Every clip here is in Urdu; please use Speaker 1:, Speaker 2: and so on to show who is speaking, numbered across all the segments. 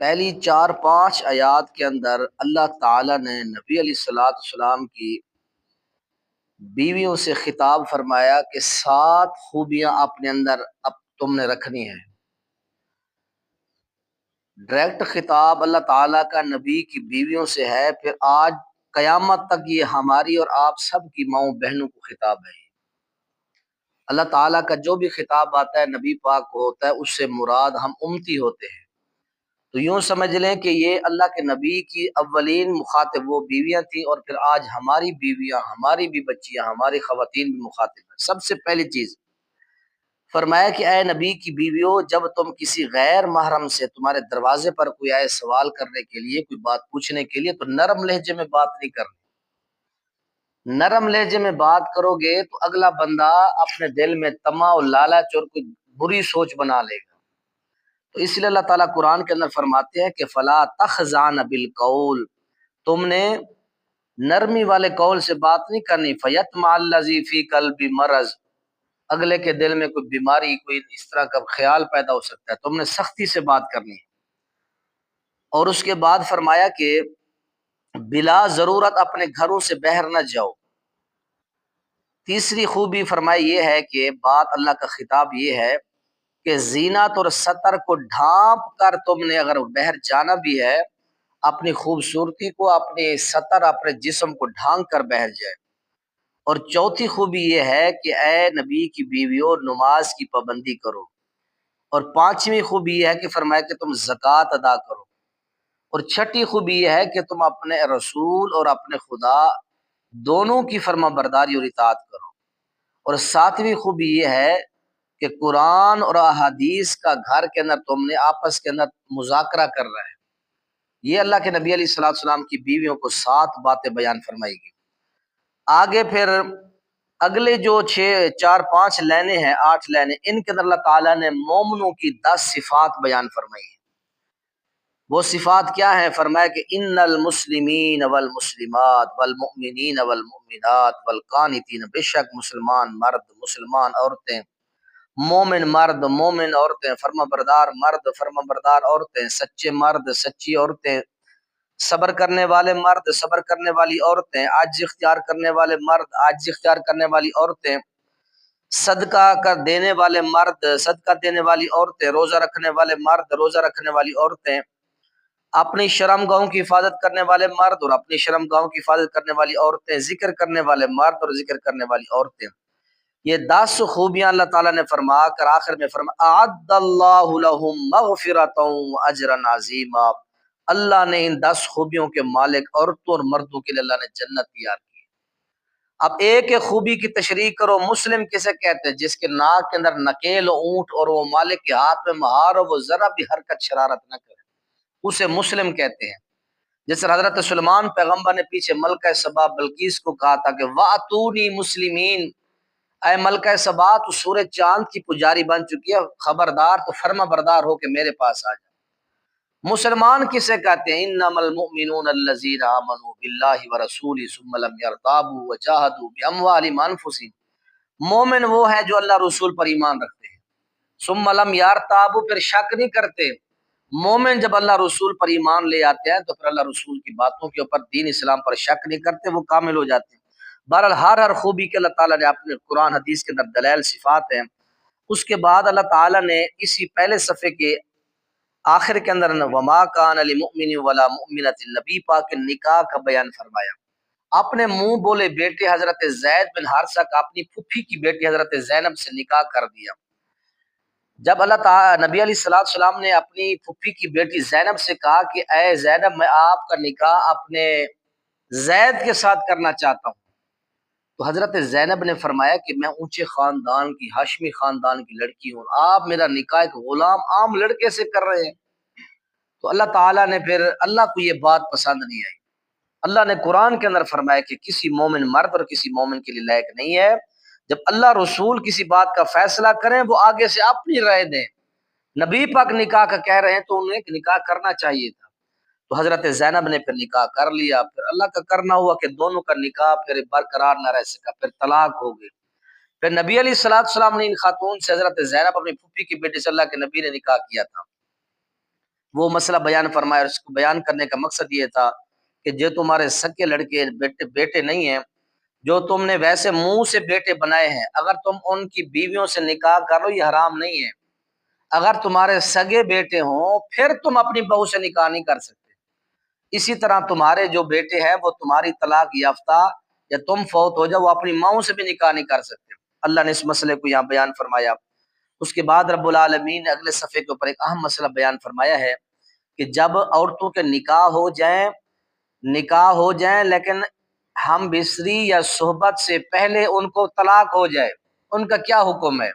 Speaker 1: پہلی 4-5 آیات کے اندر اللہ تعالیٰ نے نبی علیہ السلام کی بیویوں سے خطاب فرمایا کہ 7 خوبیاں اپنے اندر اب تم نے رکھنی ہیں۔ ڈائریکٹ خطاب اللہ تعالیٰ کا نبی کی بیویوں سے ہے، پھر آج قیامت تک یہ ہماری اور آپ سب کی ماؤں بہنوں کو خطاب ہے۔ اللہ تعالیٰ کا جو بھی خطاب آتا ہے نبی پاک کو ہوتا ہے، اس سے مراد ہم امتی ہوتے ہیں۔ تو یوں سمجھ لیں کہ یہ اللہ کے نبی کی اولین مخاطب وہ بیویاں تھیں، اور پھر آج ہماری بیویاں، ہماری بھی بچیاں، ہماری خواتین بھی مخاطب ہیں۔ سب سے پہلی چیز فرمایا کہ اے نبی کی بیویوں، جب تم کسی غیر محرم سے تمہارے دروازے پر کوئی آئے سوال کرنے کے لیے، کوئی بات پوچھنے کے لیے، تو نرم لہجے میں بات نہیں کرنی۔ نرم لہجے میں بات کرو گے تو اگلا بندہ اپنے دل میں طمع اور لالچ اور کوئی بری سوچ بنا لے گا۔ تو اس لیے اللہ تعالیٰ قرآن کے اندر فرماتے ہیں کہ فلا تخضعن بالقول، تم نے نرمی والے قول سے بات نہیں کرنی۔ فیطمع الذی فی قلبہ مرض، اگلے کے دل میں کوئی بیماری، کوئی اس طرح کا خیال پیدا ہو سکتا ہے، تم نے سختی سے بات کرنی ہے۔ اور اس کے بعد فرمایا کہ بلا ضرورت اپنے گھروں سے باہر نہ جاؤ۔ تیسری خوبی فرمائی یہ ہے کہ بات اللہ کا خطاب یہ ہے کہ زینت اور ستر کو ڈھانپ کر تم نے اگر باہر جانا بھی ہے، اپنی خوبصورتی کو، اپنے ستر، اپنے جسم کو ڈھانک کر باہر جائے۔ اور چوتھی خوبی یہ ہے کہ اے نبی کی بیویوں، نماز کی پابندی کرو۔ اور پانچویں خوبی یہ ہے کہ فرمایا کہ تم زکوٰۃ ادا کرو۔ اور چھٹی خوبی یہ ہے کہ تم اپنے رسول اور اپنے خدا دونوں کی فرما برداری اور اطاعت کرو۔ اور ساتویں خوبی یہ ہے کہ قرآن اور احادیث کا گھر کے اندر تم نے آپس کے اندر مذاکرہ کر رہا ہے۔ یہ اللہ کے نبی علیہ السلام کی بیویوں کو 7 باتیں بیان فرمائی گئی۔ آگے پھر اگلے جو 4-5 لائنیں ہیں، 8 لائنیں، ان کے اندر اللہ تعالیٰ نے مومنوں کی 10 صفات بیان فرمائی ہیں۔ وہ صفات کیا ہیں؟ فرمایا کہ ان المسلمین والمسلمات والمؤمنین والمؤمنات والقانتین، بے شک مسلمان مرد، مسلمان عورتیں، مومن مرد، مومن عورتیں، فرما بردار مرد، فرما بردار عورتیں، سچے مرد، سچی عورتیں، صبر کرنے والے مرد، صبر کرنے والی عورتیں، عاجزی اختیار کرنے والے مرد، عاجزی اختیار کرنے والی عورتیں، صدقہ کر دینے والے مرد، صدقہ دینے والی عورتیں، روزہ رکھنے والے مرد، روزہ رکھنے والی عورتیں، اپنی شرم گاہوں کی حفاظت کرنے والے مرد اور اپنی شرم گاہوں کی حفاظت کرنے والی عورتیں، ذکر کرنے والے مرد اور ذکر کرنے والی عورتیں۔ یہ 10 خوبیاں اللہ تعالیٰ نے فرما کر آخر میں فرمایا اعد اللہ لہم مغفرۃ واجرا عظیما، اللہ نے ان 10 خوبیوں کے مالک عورتوں اور مردوں کے لیے اللہ نے جنت تیار کی۔ اب ایک ایک خوبی کی تشریح کرو۔ مسلم کسے کہتے ہیں؟ جس کے ناک کے اندر نکیل اونٹ اور وہ مالک کے ہاتھ میں مہار ہو، وہ ذرا بھی حرکت شرارت نہ کرے، اسے مسلم کہتے ہیں۔ جس طرح حضرت سلیمان پیغمبر نے پیچھے ملکہ سبا بلقیس کو کہا تھا کہ وَأْتُونِي مسلمین، اے ملکہ سبا تو سورج چاند کی پجاری بن چکی ہے، خبردار تو فرما بردار ہو کہ میرے پاس آ جائے۔ مسلمان کسے کہتے ہیں؟ انما المؤمنون الذین آمنوا باللہ ورسولہ ثم لم یرتابوا وجاہدوا باموالہم وانفسہم، مومن وہ ہے جو اللہ رسول پر ایمان رکھتے ہیں، ثم لم یرتابوا، پھر شک نہیں کرتے۔ مومن جب اللہ رسول پر ایمان لے آتے ہیں تو پھر اللہ رسول کی باتوں کے اوپر، دین اسلام پر شک نہیں کرتے، وہ کامل ہو جاتے ہیں۔ بہرحال ہر خوبی کے اللہ تعالیٰ نے اپنے قرآن حدیث کے اندر دلائل صفات ہیں۔ اس کے بعد اللہ تعالیٰ نے اسی پہلے صفحے کے آخر کے اندر وما کان لمؤمن ولا مؤمنۃ، نبی پاک کے نکاح کا بیان فرمایا۔ اپنے منہ بولے بیٹے حضرت زید بن حارثہ کا اپنی پھوپھی کی بیٹی حضرت زینب سے نکاح کر دیا۔ جب اللہ تعالیٰ نبی علیہ السلام نے اپنی پھوپھی کی بیٹی زینب سے کہا کہ اے زینب، میں آپ کا نکاح اپنے زید کے ساتھ کرنا چاہتا ہوں، تو حضرت زینب نے فرمایا کہ میں اونچے خاندان کی، ہاشمی خاندان کی لڑکی ہوں، آپ میرا نکاح ایک غلام عام لڑکے سے کر رہے ہیں۔ تو اللہ تعالیٰ نے پھر، اللہ کو یہ بات پسند نہیں آئی۔ اللہ نے قرآن کے اندر فرمایا کہ کسی مومن مرد اور کسی مومن کے لیے لائق نہیں ہے جب اللہ رسول کسی بات کا فیصلہ کریں وہ آگے سے اپنی رائے دیں۔ نبی پاک نکاح کا کہہ رہے ہیں تو انہیں نکاح کرنا چاہیے تھا۔ تو حضرت زینب نے پھر نکاح کر لیا، پھر اللہ کا کرنا ہوا کہ دونوں کا نکاح پھر برقرار نہ رہ سکا، پھر طلاق ہو گئی۔ پھر نبی علیہ السلام نے ان خاتون سے، حضرت زینب اپنی پھوپھی کی بیٹی سے، اللہ کے نبی نے نکاح کیا تھا۔ وہ مسئلہ بیان فرمایا، اور اس کو بیان کرنے کا مقصد یہ تھا کہ جو تمہارے سکے لڑکے بیٹے نہیں ہیں، جو تم نے ویسے منہ سے بیٹے بنائے ہیں، اگر تم ان کی بیویوں سے نکاح کرو یہ حرام نہیں ہے۔ اگر تمہارے سگے بیٹے ہوں پھر تم اپنی بہو سے نکاح نہیں کر سکتے۔ اسی طرح تمہارے جو بیٹے ہیں وہ تمہاری طلاق یافتہ یا تم فوت ہو جاؤ، وہ اپنی ماؤں سے بھی نکاح نہیں کر سکتے۔ اللہ نے اس مسئلے کو یہاں بیان فرمایا۔ اس کے بعد رب العالمین نے اگلے صفحے کے اوپر ایک اہم مسئلہ بیان فرمایا ہے کہ جب عورتوں کے نکاح ہو جائیں لیکن ہم بستری یا صحبت سے پہلے ان کو طلاق ہو جائے، ان کا کیا حکم ہے؟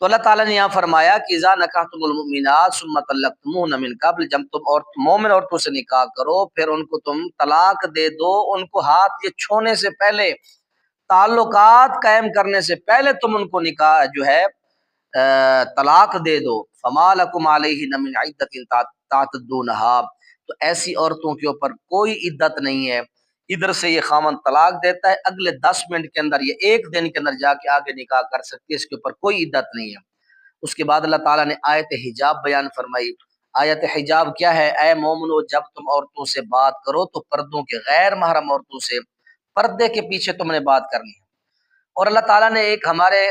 Speaker 1: تو اللہ تعالیٰ نے یہاں فرمایا کہ اذا نکحتم المؤمنات ثم طلقتموهن من قبل، جب تم مومن عورتوں سے نکاح کرو پھر ان کو تم طلاق دے دو، ان کو ہاتھ یہ چھونے سے پہلے، تعلقات قائم کرنے سے پہلے تم ان کو نکاح جو ہے طلاق دے دو۔ فما لکم علیہن من عدۃ تعتدونها، تو ایسی عورتوں کے اوپر کوئی عدت نہیں ہے۔ ادھر سے یہ خامن طلاق دیتا ہے، اگلے 10 منٹ کے اندر یا ایک دن کے اندر جا کے آگے نکاح کر سکتی ہے، اس کے اوپر کوئی عدت نہیں ہے۔ اس کے بعد اللہ تعالیٰ نے آیت حجاب بیان فرمائی۔ آیت حجاب کیا ہے؟ اے مومنو، جب تم عورتوں سے بات کرو تو پردوں کے غیر محرم عورتوں سے پردے کے پیچھے تم نے بات کرنی ہے۔ اور اللہ تعالیٰ نے ایک ہمارے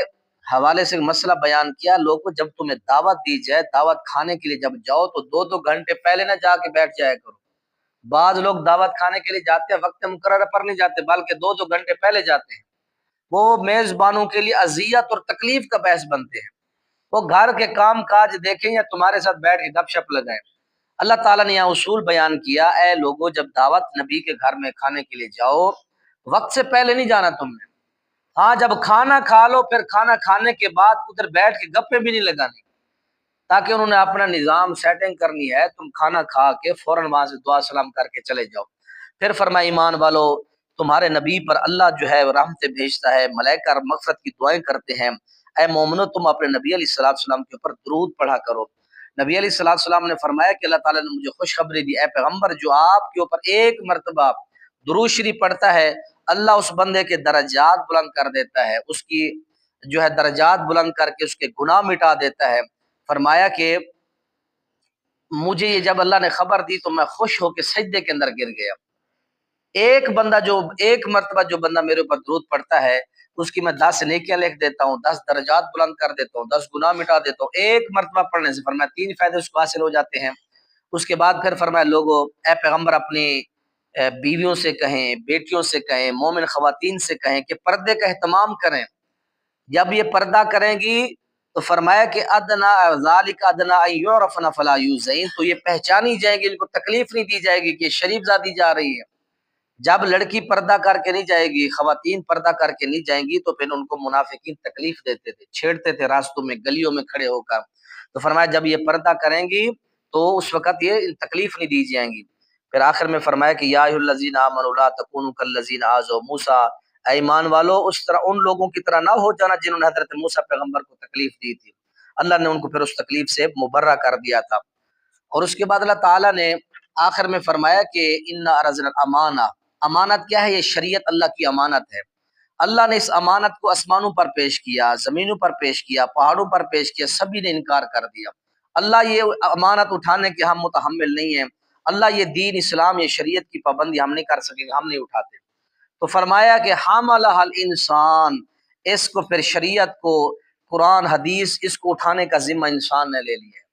Speaker 1: حوالے سے مسئلہ بیان کیا، لوگوں جب تمہیں دعوت دی جائے، دعوت کھانے کے لیے جب جاؤ تو 2 گھنٹے پہلے نہ جا کے بیٹھ جایا کرو۔ بعض لوگ دعوت کھانے کے لیے جاتے ہیں وقت مقررہ پر نہیں جاتے بلکہ 2 گھنٹے پہلے جاتے ہیں۔ وہ میزبانوں کے لیے اذیت اور تکلیف کا باعث بنتے ہیں۔ وہ گھر کے کام کاج دیکھیں یا تمہارے ساتھ بیٹھ کے گپ شپ لگائیں۔ اللہ تعالیٰ نے یہاں اصول بیان کیا، اے لوگوں جب دعوت نبی کے گھر میں کھانے کے لیے جاؤ وقت سے پہلے نہیں جانا تم نے۔ ہاں جب کھانا کھا لو پھر کھانا کھانے کے بعد ادھر بیٹھ کے گپیں بھی نہیں لگانی، تاکہ انہوں نے اپنا نظام سیٹنگ کرنی ہے۔ تم کھانا کھا کے فوراً وہاں سے دعا سلام کر کے چلے جاؤ۔ پھر فرمایا ایمان والو، تمہارے نبی پر اللہ جو ہے رحمتیں بھیجتا ہے، ملائکہ مغفرت کی دعائیں کرتے ہیں۔ اے مومنو، تم اپنے نبی علیہ السلام کے اوپر درود پڑھا کرو۔ نبی علیہ السلام نے فرمایا کہ اللہ تعالیٰ نے مجھے خوشخبری دی، اے پیغمبر، جو آپ کے اوپر ایک مرتبہ درود شریف پڑھتا ہے اللہ اس بندے کے درجات بلند کر دیتا ہے، اس کی جو ہے درجات بلند کر کے اس کے گناہ مٹا دیتا ہے۔ فرمایا کہ مجھے یہ جب اللہ نے خبر دی تو میں خوش ہو کے سجدے کے اندر گر گیا۔ ایک مرتبہ جو بندہ میرے اوپر درود پڑھتا ہے اس کی میں 10 نیکیاں لکھ دیتا ہوں، 10 درجات بلند کر دیتا ہوں، 10 گناہ مٹا دیتا ہوں ایک مرتبہ پڑھنے سے۔ فرمایا 3 فائدے اس کو حاصل ہو جاتے ہیں۔ اس کے بعد پھر فرمایا لوگوں، اے پیغمبر اپنی بیویوں سے کہیں، بیٹیوں سے کہیں، مومن خواتین سے کہیں کہ پردے کا اہتمام کریں۔ جب یہ پردہ کریں گی تو فرمایا کہ ادنا ذالک ادنا ان یعرفن فلا یؤذین، تو یہ پہچانی جائیں گی، ان کو تکلیف نہیں دی جائے گی کہ شریف زادی جا رہی ہے۔ جب لڑکی پردہ کر کے نہیں جائے گی، خواتین پردہ کر کے نہیں جائیں گی تو پھر ان کو منافقین تکلیف دیتے تھے، چھیڑتے تھے راستوں میں، گلیوں میں کھڑے ہو کر۔ تو فرمایا جب یہ پردہ کریں گی تو اس وقت یہ تکلیف نہیں دی جائیں گی۔ پھر آخر میں فرمایا کہ یا ایھا الذین آمنوا لا تکونوا کالذین آذوا موسیٰ، اے ایمان والو اس طرح ان لوگوں کی طرح نہ ہو جانا جنہوں نے حضرت موسیٰ پیغمبر کو تکلیف دی تھی۔ اللہ نے ان کو پھر اس تکلیف سے مبرہ کر دیا تھا۔ اور اس کے بعد اللہ تعالیٰ نے آخر میں فرمایا کہ انا عرضنا الامانہ، امانت کیا ہے؟ یہ شریعت اللہ کی امانت ہے۔ اللہ نے اس امانت کو آسمانوں پر پیش کیا، زمینوں پر پیش کیا، پہاڑوں پر پیش کیا، سبھی نے انکار کر دیا۔ اللہ یہ امانت اٹھانے کے ہم متحمل نہیں ہیں۔ اللہ یہ دین اسلام، یہ شریعت کی پابندی ہم نہیں کر سکیں گے، ہم نہیں اٹھاتے۔ تو فرمایا کہ حاملہ الانسان، اس کو پھر شریعت کو، قرآن حدیث، اس کو اٹھانے کا ذمہ انسان نے لے لیا ہے۔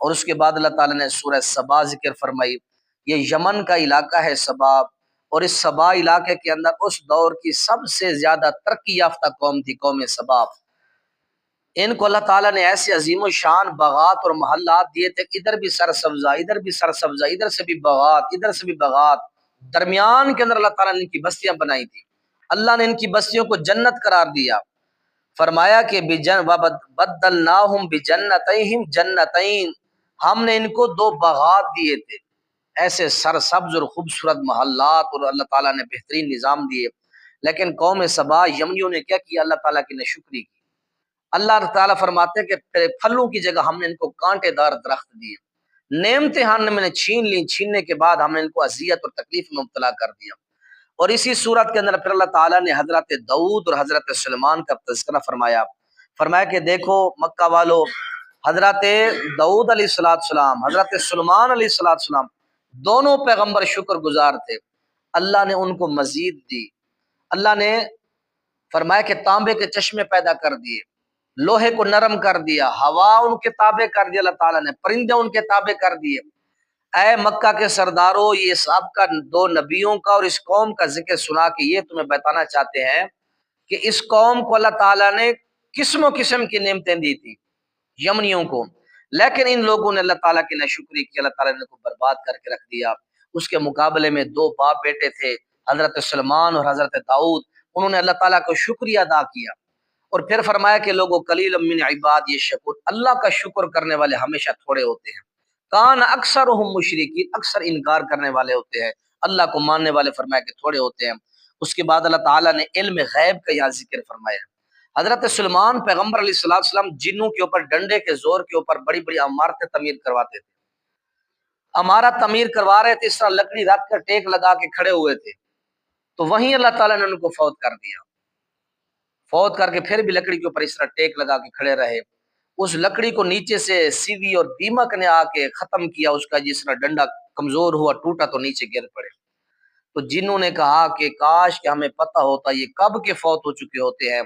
Speaker 1: اور اس کے بعد اللہ تعالیٰ نے سورہ سبا ذکر فرمائی، یہ یمن کا علاقہ ہے سبا، اور اس سبا علاقے کے اندر اس دور کی سب سے زیادہ ترقی یافتہ قوم تھی، قوم سبا۔ ان کو اللہ تعالیٰ نے ایسے عظیم و شان باغات اور محلات دیے تھے کہ ادھر بھی سرسبزہ، ادھر بھی سرسبزہ، ادھر سے بھی باغات، ادھر سے بھی باغات، درمیان کے اندر اللہ تعالیٰ نے ان کی بستیاں بنائی تھی۔ اللہ نے ان کی بستیوں کو جنت قرار دیا۔ فرمایا کہ بدلناہم بجنتیہم جنتین، ہم نے ان کو 2 باغات دیے تھے، ایسے سرسبز اور خوبصورت محلات، اور اللہ تعالیٰ نے بہترین نظام دیے۔ لیکن قوم سبا، یمنیوں نے کیا کیا؟ اللہ تعالیٰ کی ناشکری کی۔ اللہ تعالیٰ فرماتے ہیں کہ پھلوں کی جگہ ہم نے ان کو کانٹے دار درخت دیے، نعمتیں ہم نے چھین لی، چھیننے کے بعد ہم نے ان کو اذیت اور تکلیف میں مبتلا کر دیا۔ اور اسی صورت کے اندر پھر اللہ تعالیٰ نے حضرت داؤد اور حضرت سلیمان کا تذکرہ فرمایا۔ فرمایا کہ دیکھو مکہ والو، حضرت داؤد علیہ السلام، حضرت سلیمان علیہ السلام، دونوں پیغمبر شکر گزار تھے۔ اللہ نے ان کو مزید دی۔ اللہ نے فرمایا کہ تانبے کے چشمے پیدا کر دیے، لوہے کو نرم کر دیا، ہوا ان کے تابع کر دیا اللہ تعالیٰ نے، پرندے ان کے تابع کر دیے۔ اے مکہ کے سرداروں، یہ سب کا دو نبیوں کا اور اس قوم کا ذکر سنا کے یہ تمہیں بتانا چاہتے ہیں کہ اس قوم کو اللہ تعالیٰ نے قسم و قسم کی نعمتیں دی تھی، یمنیوں کو، لیکن ان لوگوں نے اللہ تعالیٰ کی ناشکری کی، اللہ تعالیٰ نے ان کو برباد کر کے رکھ دیا۔ اس کے مقابلے میں دو باپ بیٹے تھے، حضرت سلمان اور حضرت داؤد، انہوں نے اللہ تعالیٰ کو شکریہ ادا کیا، اور پھر فرمایا کہ لوگوں قلیل من عباد یہ شکر، اللہ کا شکر کرنے والے ہمیشہ تھوڑے ہوتے ہیں۔ کان اکثرہم مشرکین، اکثر انکار کرنے والے ہوتے ہیں، اللہ کو ماننے والے فرمایا کہ تھوڑے ہوتے ہیں۔ اس کے بعد اللہ تعالیٰ نے علم غیب کا یہاں ذکر فرمایا۔ حضرت سلمان پیغمبر علیہ السلام جنوں کے اوپر ڈنڈے کے زور کے اوپر بڑی بڑی عمارتیں تعمیر کرواتے تھے، عمارت تعمیر کروا رہے تھے، اس طرح لکڑی رکھ کر ٹیک لگا کے کھڑے ہوئے تھے، تو وہیں اللہ تعالیٰ نے ان کو فوت کر دیا۔ فوت کر کے پھر بھی لکڑی کے اوپر اس طرح ٹیک لگا کے کھڑے رہے، اس لکڑی کو نیچے سے سیوی اور دیمک نے آ کے ختم کیا، اس کا جس طرح ڈنڈا کمزور ہوا ٹوٹا تو نیچے گر پڑے۔ تو جنہوں نے کہا کہ کاش کہ ہمیں پتہ ہوتا یہ کب کے فوت ہو چکے ہوتے ہیں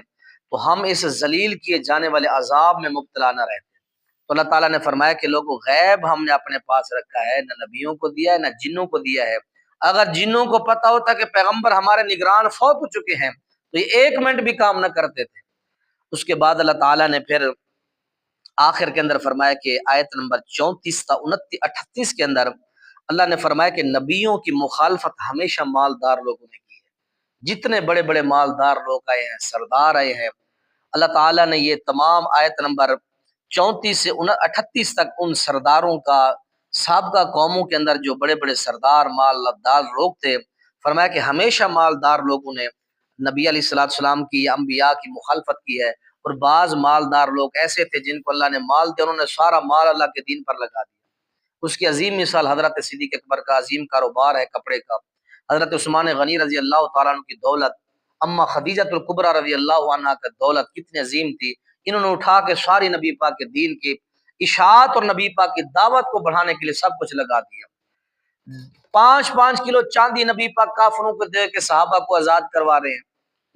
Speaker 1: تو ہم اس ذلیل کیے جانے والے عذاب میں مبتلا نہ رہتے۔ تو اللہ تعالیٰ نے فرمایا کہ لوگوں غیب ہم نے اپنے پاس رکھا ہے، نہ نبیوں کو دیا ہے نہ جنوں کو دیا ہے۔ اگر جنوں کو پتہ ہوتا کہ پیغمبر ہمارے نگران فوت ہو چکے ہیں تو یہ ایک منٹ بھی کام نہ کرتے تھے۔ اس کے بعد اللہ تعالیٰ نے پھر آخر کے اندر فرمایا کہ آیت نمبر 34 تا 38 کے اندر اللہ نے فرمایا کہ نبیوں کی مخالفت ہمیشہ مالدار لوگوں نے کی ہے۔ جتنے بڑے بڑے مالدار لوگ آئے ہیں، سردار آئے ہیں، اللہ تعالیٰ نے یہ تمام آیت نمبر 34 سے 38 تک ان سرداروں کا، سابقہ قوموں کے اندر جو بڑے بڑے سردار مالدار لوگ تھے، فرمایا کہ ہمیشہ مالدار لوگوں نے نبی علیہ السلام کی یا انبیاء کی مخالفت کی ہے، اور بعض مالدار لوگ ایسے تھے جن کو اللہ نے مال دیا، انہوں نے سارا مال اللہ کے دین پر لگا دیا۔ اس کی عظیم مثال حضرت صدیق اکبر کا عظیم کاروبار ہے کپڑے کا، حضرت عثمان غنی رضی اللہ تعالیٰ عنہ کی دولت، اما خدیجۃ الکبریٰ رضی اللہ عنہا کا دولت کتنی عظیم تھی، انہوں نے اٹھا کے ساری نبی پاک کے دین کی اشاعت اور نبی پاک کی دعوت کو بڑھانے کے لیے سب کچھ لگا دیا۔ 5 کلو چاندی نبی پاک کافروں کو دے کے صحابہ کو آزاد کروا رہے ہیں،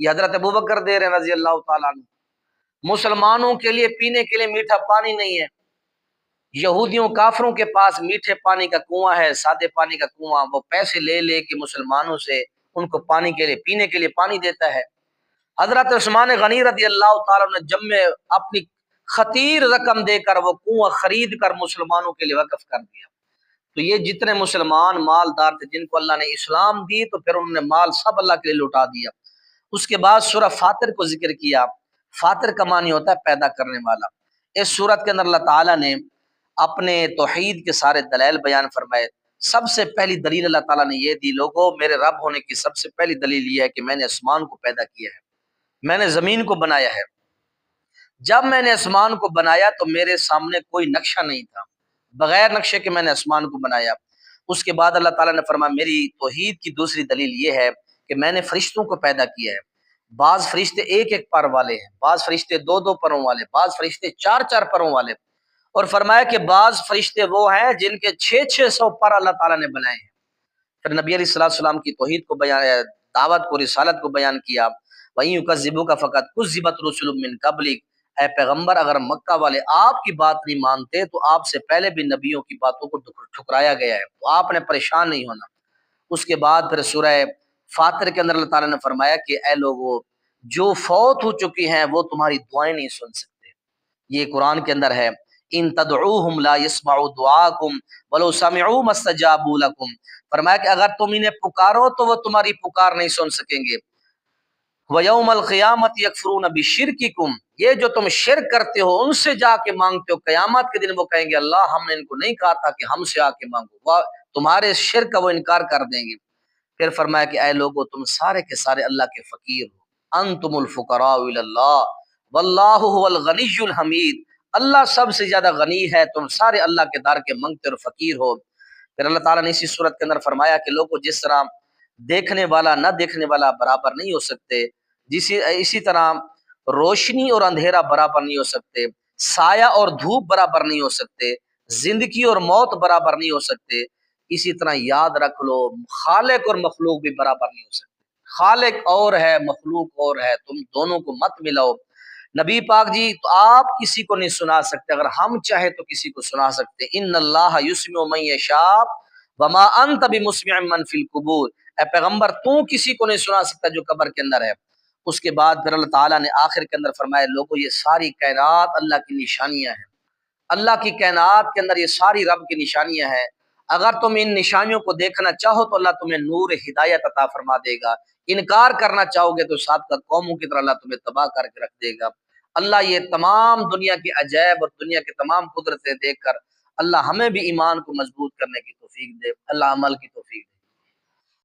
Speaker 1: یہ حضرت ابوبکر دے رہے ہیں رضی اللہ تعالیٰ عنہ۔ مسلمانوں کے لیے پینے کے لیے میٹھا پانی نہیں ہے، یہودیوں کافروں کے پاس میٹھے پانی کا کنواں ہے، سادے پانی کا کنواں، وہ پیسے لے لے کے مسلمانوں سے ان کو پانی کے لیے، پینے کے لیے پانی دیتا ہے۔ حضرت عثمان غنی رضی اللہ تعالیٰ نے جب میں اپنی خطیر رقم دے کر وہ کنواں خرید کر مسلمانوں کے لیے وقف کر دیا۔ تو یہ جتنے مسلمان مالدار تھے جن کو اللہ نے اسلام دی تو پھر انہوں نے مال سب اللہ کے لیے لوٹا دیا۔ اس کے بعد سورہ فاطر کو ذکر کیا۔ فاطر کا معنی ہوتا ہے پیدا کرنے والا۔ اس سورت کے اندر اللہ تعالیٰ نے اپنے توحید کے سارے دلائل بیان فرمائے۔ سب سے پہلی دلیل اللہ تعالیٰ نے یہ دی، لوگوں میرے رب ہونے کی سب سے پہلی دلیل یہ ہے کہ میں نے آسمان کو پیدا کیا ہے، میں نے زمین کو بنایا ہے۔ جب میں نے آسمان کو بنایا تو میرے سامنے کوئی نقشہ نہیں تھا، بغیر نقشے کے میں نے آسمان کو بنایا۔ اس کے بعد اللہ تعالیٰ نے فرمایا میری توحید کی دوسری دلیل یہ ہے کہ میں نے فرشتوں کو پیدا کیا ہے۔ بعض فرشتے ایک ایک پر والے ہیں، بعض فرشتے دو دو پروں والے، بعض فرشتے چار چار پروں والے، اور فرمایا کہ بعض فرشتے وہ ہیں جن کے 600 پر اللہ تعالیٰ نے بنائے ہیں۔ پھر نبی علیہ السلام کی توحید کو بیان، دعوت کو، رسالت کو بیان کیا۔ وہیں یکذبوک فقط کذبت رسل من قبلک، اے پیغمبر اگر مکہ والے آپ کی بات نہیں مانتے تو آپ سے پہلے بھی نبیوں کی باتوں کو ٹھکرایا گیا ہے، تو آپ نے پریشان نہیں ہونا۔ اس کے بعد پھر سورہ فاطر کے اندر اللہ تعالیٰ نے فرمایا کہ اے لوگو جو فوت ہو چکی ہیں وہ تمہاری دعائیں نہیں سن سکتے، یہ قرآن کے اندر ہے، ان تدعوہم لا یسمعوا دعاکم ولو سمعوا ما استجابوا لکم، فرمایا کہ اگر تم انہیں پکارو تو وہ تمہاری پکار نہیں سن سکیں گے۔ وَيَوْمَ الْقِيَامَةِ يَكْفُرُونَ بِشِرْكِكُمْ، یہ جو تم شرک کرتے ہو ان سے جا کے مانگتے ہو، قیامت کے دن وہ کہیں گے اللہ ہم نے ان کو نہیں کہا تھا کہ ہم سے آ کے مانگو، وہ تمہارے شرک کا وہ انکار کر دیں گے۔ پھر فرمایا کہ اے لوگو تم سارے کے سارے اللہ کے فقیر ہو، انتم الفقراء الی اللہ واللہ هو الغنی الحمید، اللہ سب سے زیادہ غنی ہے، تم سارے اللہ کے در کے منگتے اور فقیر ہو۔ پھر اللہ تعالیٰ نے اسی صورت کے اندر فرمایا کہ لوگوں جس طرح دیکھنے والا نہ دیکھنے والا برابر نہیں ہو سکتے، اسی طرح روشنی اور اندھیرا برابر نہیں ہو سکتے، سایہ اور دھوپ برابر نہیں ہو سکتے، زندگی اور موت برابر نہیں ہو سکتے، اسی طرح یاد رکھ لو خالق اور مخلوق بھی برابر نہیں ہو سکتے۔ خالق اور ہے، مخلوق اور ہے، تم دونوں کو مت ملاؤ۔ نبی پاک جی تو آپ کسی کو نہیں سنا سکتے، اگر ہم چاہے تو کسی کو سنا سکتے۔ ان اللہ یسمع من یشاء وما انت بمسمع من فی القبور، اے پیغمبر تو کسی کو نہیں سنا سکتا جو قبر کے اندر ہے۔ اس کے بعد پھر اللہ تعالیٰ نے آخر کے اندر فرمایا لوگوں یہ ساری کائنات اللہ کی نشانیاں ہیں، اللہ کی کائنات کے اندر یہ ساری رب کی نشانیاں ہیں، اگر تم ان نشانیوں کو دیکھنا چاہو تو اللہ تمہیں نور ہدایت عطا فرما دے گا، انکار کرنا چاہو گے تو سابقہ قوموں کی طرح اللہ تمہیں تباہ کر کے رکھ دے گا۔ اللہ یہ تمام دنیا کی عجائب اور دنیا کے تمام قدرتیں دیکھ کر اللہ ہمیں بھی ایمان کو مضبوط کرنے کی توفیق دے، اللہ عمل کی توفیق دے۔